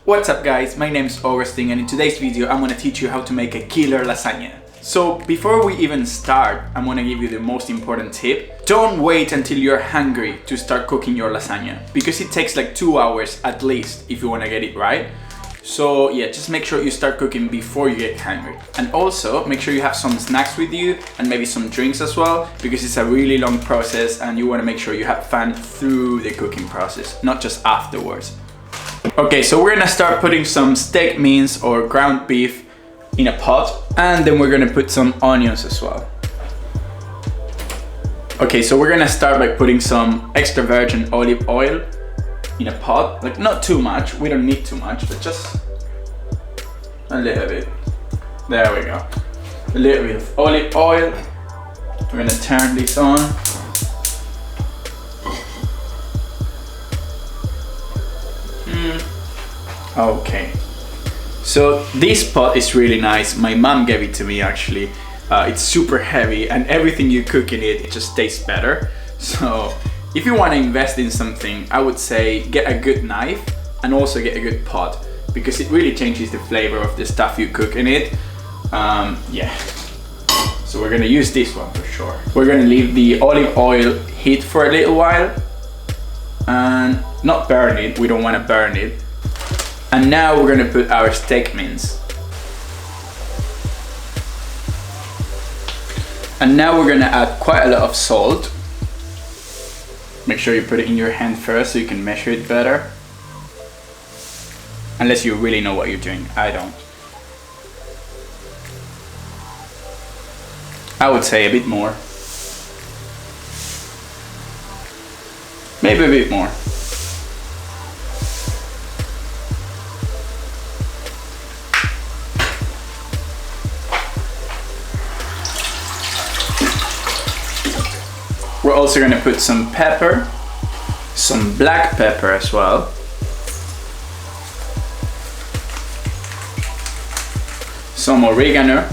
What's up guys, my name is Augustine and in today's video I'm gonna teach you how to make a killer lasagna. So before we even start, I'm gonna give you the most important tip. Don't wait until you're hungry to start cooking your lasagna because it takes like 2 hours at least if you wanna get it right. So yeah, just make sure you start cooking before you get hungry. And also make sure you have some snacks with you and maybe some drinks as well because it's a really long process and you wanna make sure you have fun through the cooking process, not just afterwards. Okay, so we're gonna start putting some steak mince or ground beef in a pot and then we're gonna put some onions as well. Okay, so we're gonna start by putting some extra virgin olive oil in a pot, like not too much, we don't need too much, but just a little bit. There we go. A little bit of olive oil. We're gonna turn this on. Okay, so this pot is really nice. My mom gave it to me actually. It's super heavy and everything you cook in it, it just tastes better. So if you want to invest in something, I would say get a good knife and also get a good pot because it really changes the flavor of the stuff you cook in it. Yeah, so we're gonna use this one for sure. We're gonna leave the olive oil heat for a little while and not burn it, we don't want to burn it. And now we're gonna put our steak mince. And now we're gonna add quite a lot of salt. Make sure you put it in your hand first so you can measure it better. Unless you really know what you're doing, I don't. I would say a bit more. Maybe a bit more. We're also gonna put some pepper, some black pepper as well. Some oregano.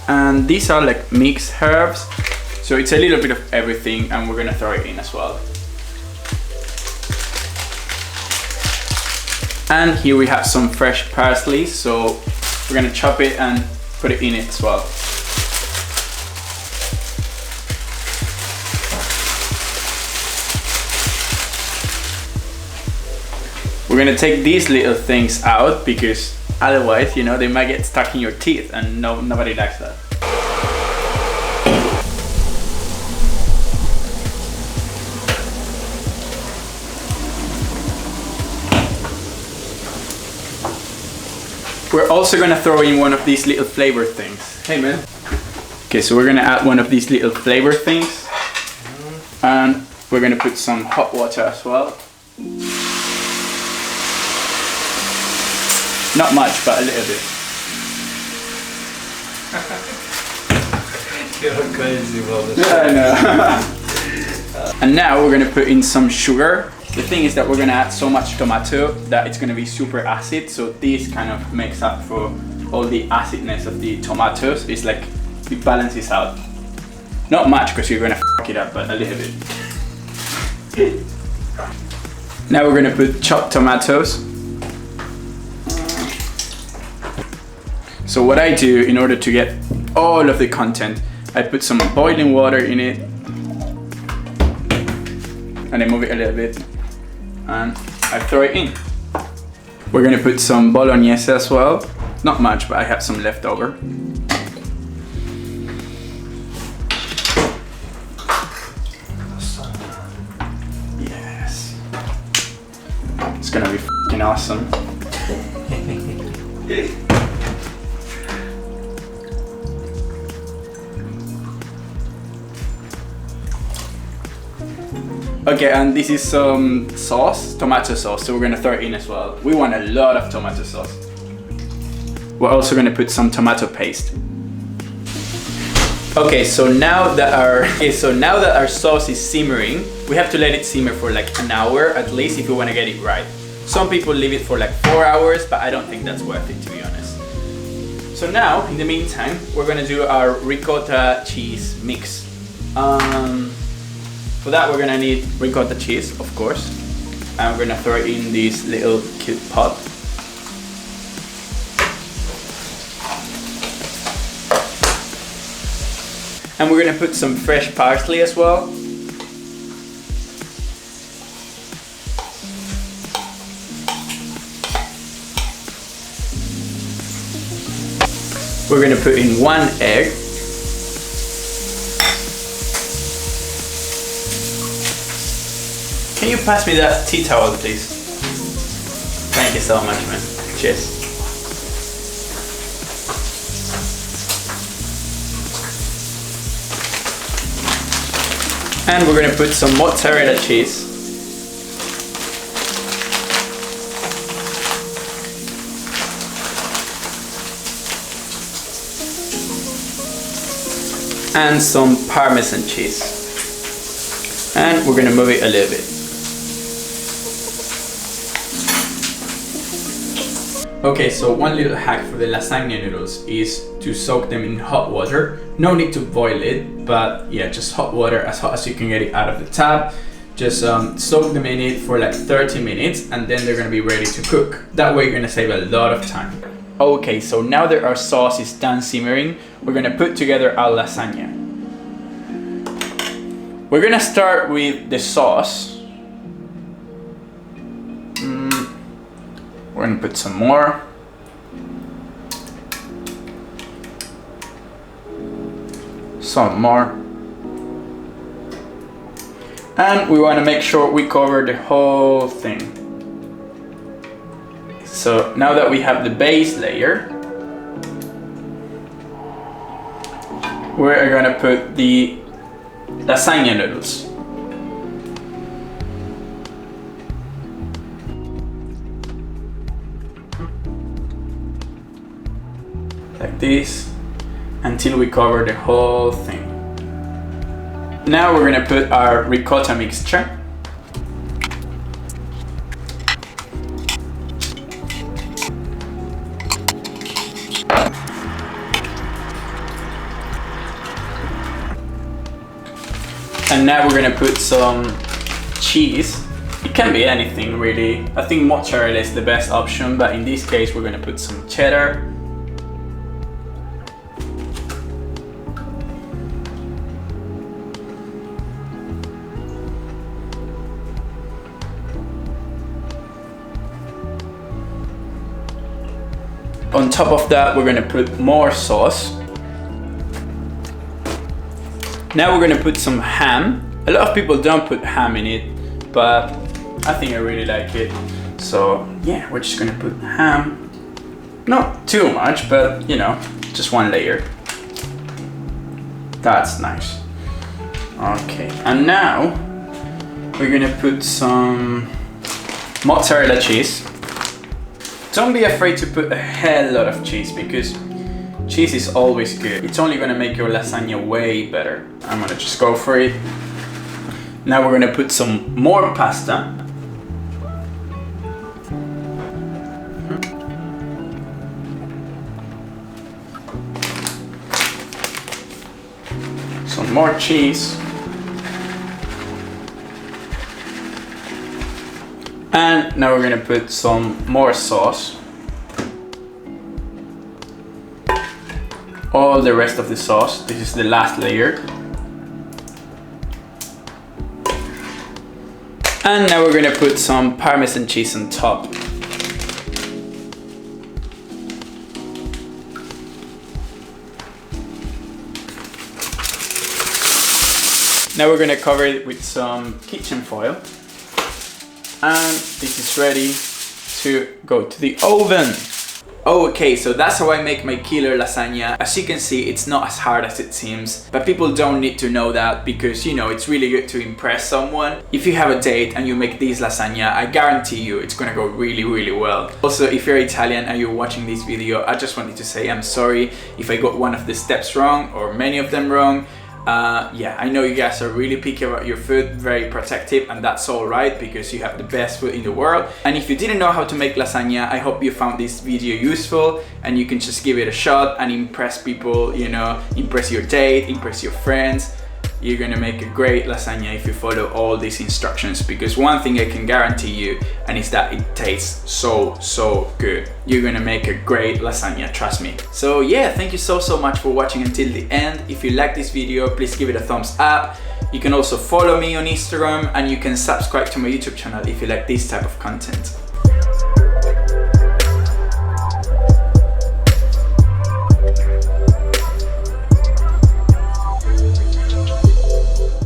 And these are like mixed herbs. So it's a little bit of everything and we're gonna throw it in as well. And here we have some fresh parsley. So we're gonna chop it and put it in it as well. We're gonna take these little things out because otherwise, you know, they might get stuck in your teeth and nobody likes that. We're also gonna throw in one of these little flavor things. Hey man. Okay, so we're gonna add one of these little flavor things and we're gonna put some hot water as well. Not much, but a little bit. You're crazy about this. Yeah, I know. And now we're gonna put in some sugar. The thing is that we're gonna add so much tomato that it's gonna be super acid. So this kind of makes up for all the acidness of the tomatoes. It's like, it balances out. Not much because you're gonna fuck it up, but a little bit. Now we're gonna put chopped tomatoes. So what I do in order to get all of the content, I put some boiling water in it and I move it a little bit and I throw it in. We're gonna put some bolognese as well. Not much, but I have some left over. Yes. It's gonna be f***ing awesome. Okay, and this is some sauce, tomato sauce, so we're gonna throw it in as well. We want a lot of tomato sauce. We're also gonna put some tomato paste. Okay, so now that our sauce is simmering, we have to let it simmer for like an hour at least if you wanna get it right. Some people leave it for like 4 hours, but I don't think that's worth it to be honest. So now, in the meantime, we're gonna do our ricotta cheese mix. For that we're gonna need ricotta cheese, of course. and we're gonna throw it in this little cute pot. And we're gonna put some fresh parsley as well. We're gonna put in 1 egg. Can you pass me that tea towel, please? Thank you so much, man. Cheers. And we're gonna put some mozzarella cheese. And some Parmesan cheese. And we're gonna move it a little bit. Okay, so one little hack for the lasagna noodles is to soak them in hot water. No need to boil it, but yeah, just hot water, as hot as you can get it out of the tap. Just soak them in it for like 30 minutes and then they're gonna be ready to cook. That way you're gonna save a lot of time. Okay, so now that our sauce is done simmering, we're gonna put together our lasagna. We're gonna start with the sauce. We're gonna put some more. Some more. And we wanna make sure we cover the whole thing. So now that we have the base layer, we're gonna put the lasagna noodles. Like this, until we cover the whole thing. Now we're gonna put our ricotta mixture. And now we're gonna put some cheese. It can be anything really. I think mozzarella is the best option, but in this case we're gonna put some cheddar. On top of that, we're gonna put more sauce. Now we're gonna put some ham. A lot of people don't put ham in it, but I think I really like it. So yeah, we're just gonna put ham. Not too much, but you know, just 1 layer. That's nice. Okay, and now we're gonna put some mozzarella cheese. Don't be afraid to put a hell lot of cheese because cheese is always good. It's only gonna make your lasagna way better. I'm gonna just go for it. Now we're gonna put some more pasta. Some more cheese. And now we're gonna put some more sauce. All the rest of the sauce. This is the last layer. And now we're gonna put some Parmesan cheese on top. Now we're gonna cover it with some kitchen foil. And this is ready to go to the oven. Okay, so that's how I make my killer lasagna. As you can see, it's not as hard as it seems, but people don't need to know that because, you know, it's really good to impress someone. If you have a date and you make this lasagna, I guarantee you it's gonna go really, really well. Also, if you're Italian and you're watching this video, I just wanted to say I'm sorry if I got one of the steps wrong or many of them wrong. Yeah, I know you guys are really picky about your food, very protective, and that's all right because you have the best food in the world. And if you didn't know how to make lasagna, I hope you found this video useful and you can just give it a shot and impress people, you know, impress your date, impress your friends. you're gonna make a great lasagna if you follow all these instructions, because one thing I can guarantee you, and is that it tastes so good. You're gonna make a great lasagna, trust me. So yeah, thank you so much for watching until the end. If you like this video, please give it a thumbs up. You can also follow me on Instagram, and you can subscribe to my YouTube channel if you like this type of content.